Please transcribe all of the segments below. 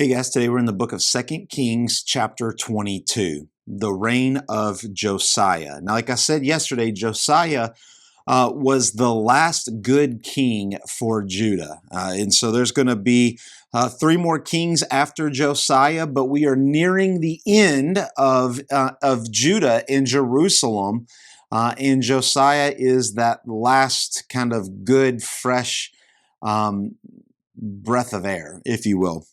Hey guys, today we're in the book of 2 Kings chapter 22, the reign of Josiah. Now, like I said yesterday, Josiah was the last good king for Judah. And so there's going to be three more kings after Josiah, but we are nearing the end of Judah in Jerusalem. And Josiah is that last kind of good, fresh breath of air, if you will.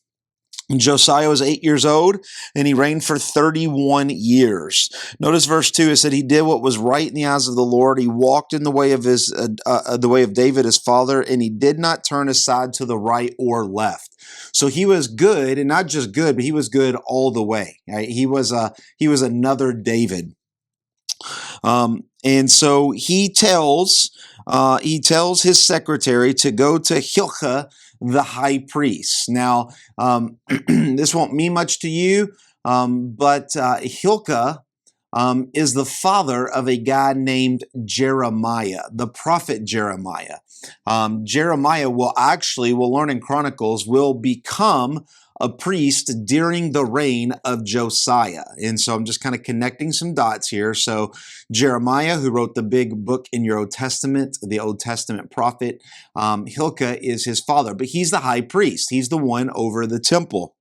Josiah was 8 years old, and he reigned for 31 years. Notice verse 2, it said he did what was right in the eyes of the Lord. He walked in the way of the way of David, his father, and he did not turn aside to the right or left. So he was good, and not just good, but he was good all the way. Right? He was another David. And so he tells his secretary to go to Hilkiah, the high priest. Now, this won't mean much to you, but Hilkiah is the father of a guy named Jeremiah, the prophet Jeremiah. Jeremiah we'll learn in Chronicles, will become a priest during the reign of Josiah. And so I'm just kind of connecting some dots here. So Jeremiah, who wrote the big book in your Old Testament, the Old Testament prophet, Hilkiah is his father, but he's the high priest. He's the one over the temple.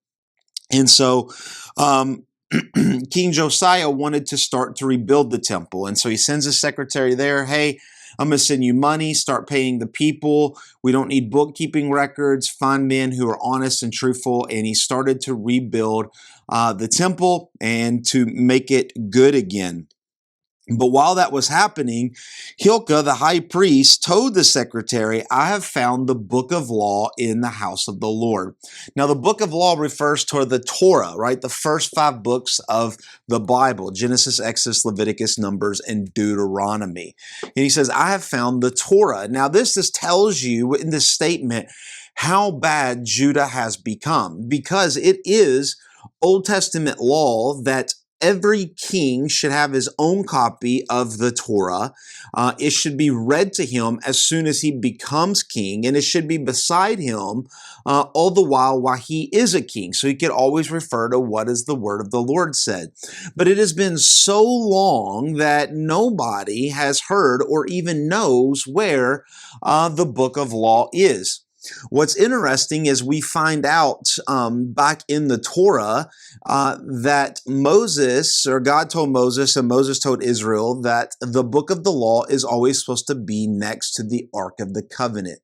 And so King Josiah wanted to start to rebuild the temple. And so he sends his secretary there, hey, I'm going to send you money, start paying the people. We don't need bookkeeping records. Find men who are honest and truthful. And he started to rebuild the temple and to make it good again. But while that was happening, Hilkiah, the high priest, told the secretary, I have found the book of law in the house of the Lord. Now, the book of law refers to the Torah, right? The first 5 books of the Bible, Genesis, Exodus, Leviticus, Numbers, and Deuteronomy. And he says, I have found the Torah. Now, this tells you in this statement how bad Judah has become, because it is Old Testament law that every king should have his own copy of the Torah. It should be read to him as soon as he becomes king, and it should be beside him all the while he is a king. So he could always refer to what is the word of the Lord said. But it has been so long that nobody has heard or even knows where the book of law is. What's interesting is we find out back in the Torah that Moses, or God told Moses and Moses told Israel, that the book of the law is always supposed to be next to the Ark of the Covenant.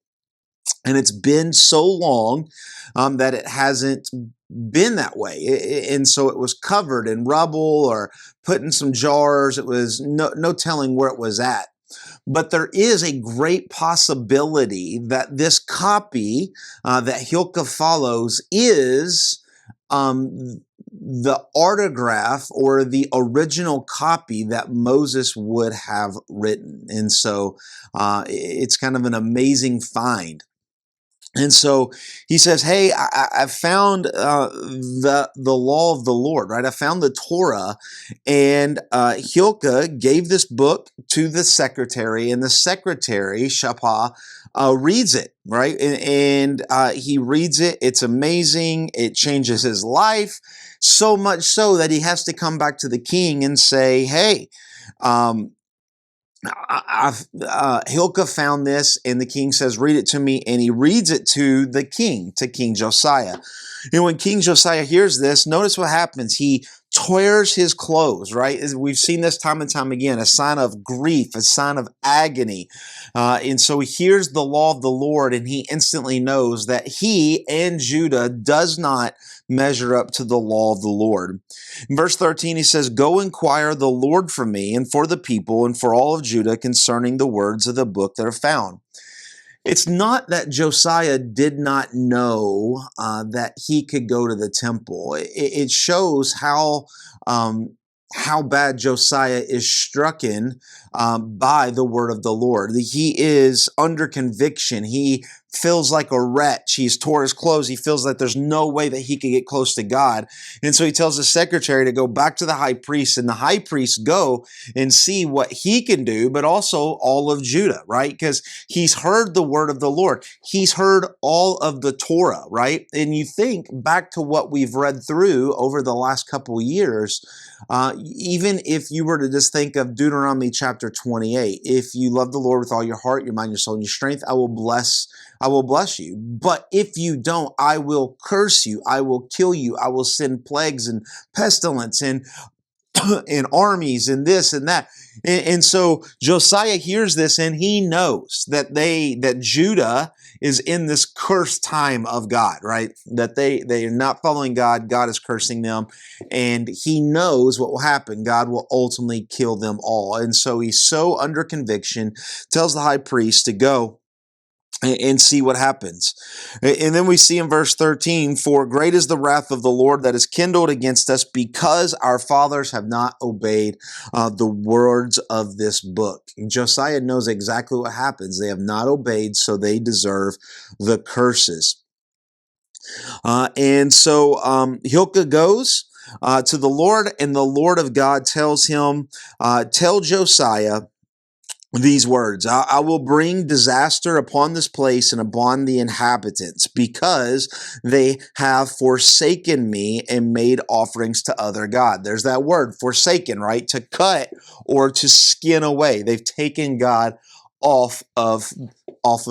And it's been so long that it hasn't been that way. And so it was covered in rubble or put in some jars. It was no telling where it was at. But there is a great possibility that this copy that Hilkiah follows is the autograph or the original copy that Moses would have written. And so it's kind of an amazing find. And so he says, hey, I found the law of the Lord, right? I found the Torah. And Hilkiah gave this book to the secretary, and the secretary, Shapha, reads it, right? And he reads it. It's amazing. It changes his life, so much so that he has to come back to the king and say, hey, Hilkiah found this, and the king says, read it to me, and he reads it to the king, to King Josiah. And when King Josiah hears this, notice what happens. He tears his clothes, right? We've seen this time and time again, a sign of grief, a sign of agony. And so he hears the law of the Lord, and he instantly knows that he and Judah does not measure up to the law of the Lord. In verse 13, he says, go inquire the Lord for me and for the people and for all of Judah concerning the words of the book that are found. It's not that Josiah did not know that he could go to the temple. It shows how how bad Josiah is stricken by the word of the Lord. He is under conviction. He feels like a wretch. He's tore his clothes. He feels that there's no way that he could get close to God. And so he tells his secretary to go back to the high priest, and the high priest go and see what he can do, but also all of Judah, right? Because he's heard the word of the Lord. He's heard all of the Torah, right? And you think back to what we've read through over the last couple of years, even if you were to just think of Deuteronomy chapter 28, if you love the Lord with all your heart, your mind, your soul, and your strength, I will bless you. But if you don't, I will curse you. I will kill you. I will send plagues and pestilence and and armies and this and that. And so Josiah hears this, and he knows that Judah is in this cursed time of God, right? That they are not following God. God is cursing them, and he knows what will happen. God will ultimately kill them all. And so he's so under conviction, tells the high priest to go and see what happens. And then we see in verse 13, for great is the wrath of the Lord that is kindled against us, because our fathers have not obeyed the words of this book. And Josiah knows exactly what happens. They have not obeyed, so they deserve the curses. And so Hilkiah goes to the Lord, and the Lord of God tells him, tell Josiah these words, I will bring disaster upon this place and upon the inhabitants, because they have forsaken me and made offerings to other God. There's that word, forsaken, right? To cut or to skin away. They've taken God off of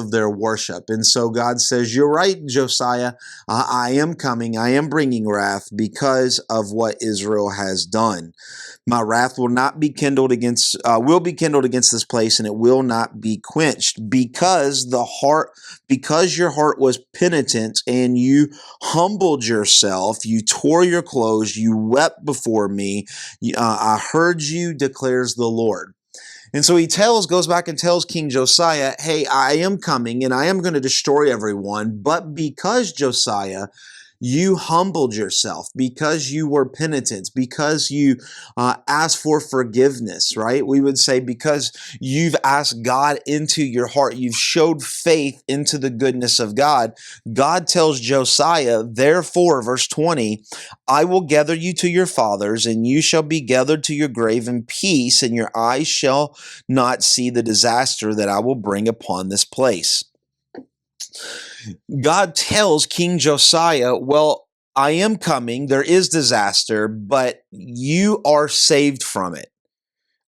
their worship. And so God says, you're right, Josiah, I am coming. I am bringing wrath because of what Israel has done. My wrath will be kindled against this place, and it will not be quenched, because your heart was penitent and you humbled yourself, you tore your clothes, you wept before me. I heard you, declares the Lord. And so he goes back and tells King Josiah, hey, I am coming and I am going to destroy everyone. But because, Josiah, you humbled yourself, because you were penitent, because you asked for forgiveness, right? We would say because you've asked God into your heart, you've showed faith into the goodness of God. God tells Josiah, therefore, verse 20, I will gather you to your fathers, and you shall be gathered to your grave in peace, and your eyes shall not see the disaster that I will bring upon this place. God tells King Josiah, well, I am coming, there is disaster, but you are saved from it.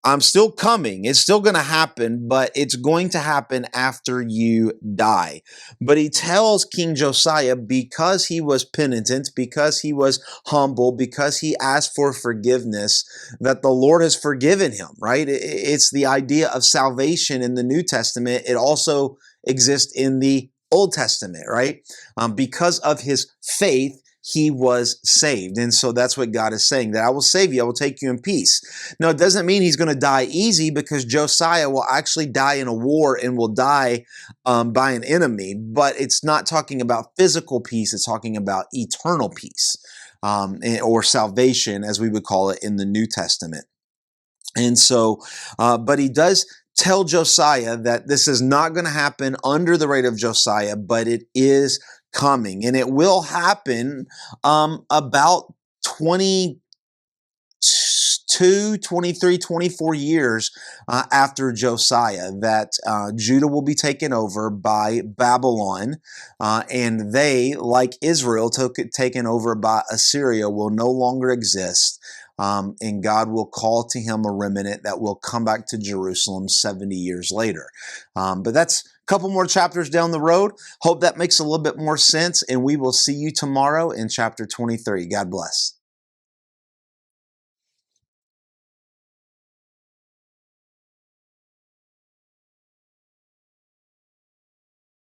I'm still coming. It's still going to happen, but it's going to happen after you die. But he tells King Josiah, because he was penitent, because he was humble, because he asked for forgiveness, that the Lord has forgiven him, right? It's the idea of salvation in the New Testament. It also exists in the Old Testament, right? Because of his faith, he was saved. And so that's what God is saying, that I will save you. I will take you in peace. Now, it doesn't mean he's going to die easy, because Josiah will actually die in a war and will die by an enemy. But it's not talking about physical peace. It's talking about eternal peace, or salvation, as we would call it in the New Testament. And so, but he does tell Josiah that this is not going to happen under the reign of Josiah, but it is coming. And it will happen about 22, 23, 24 years after Josiah, that Judah will be taken over by Babylon, and they, like Israel, taken over by Assyria, will no longer exist. And God will call to him a remnant that will come back to Jerusalem 70 years later. But that's a couple more chapters down the road. Hope that makes a little bit more sense, and we will see you tomorrow in chapter 23. God bless.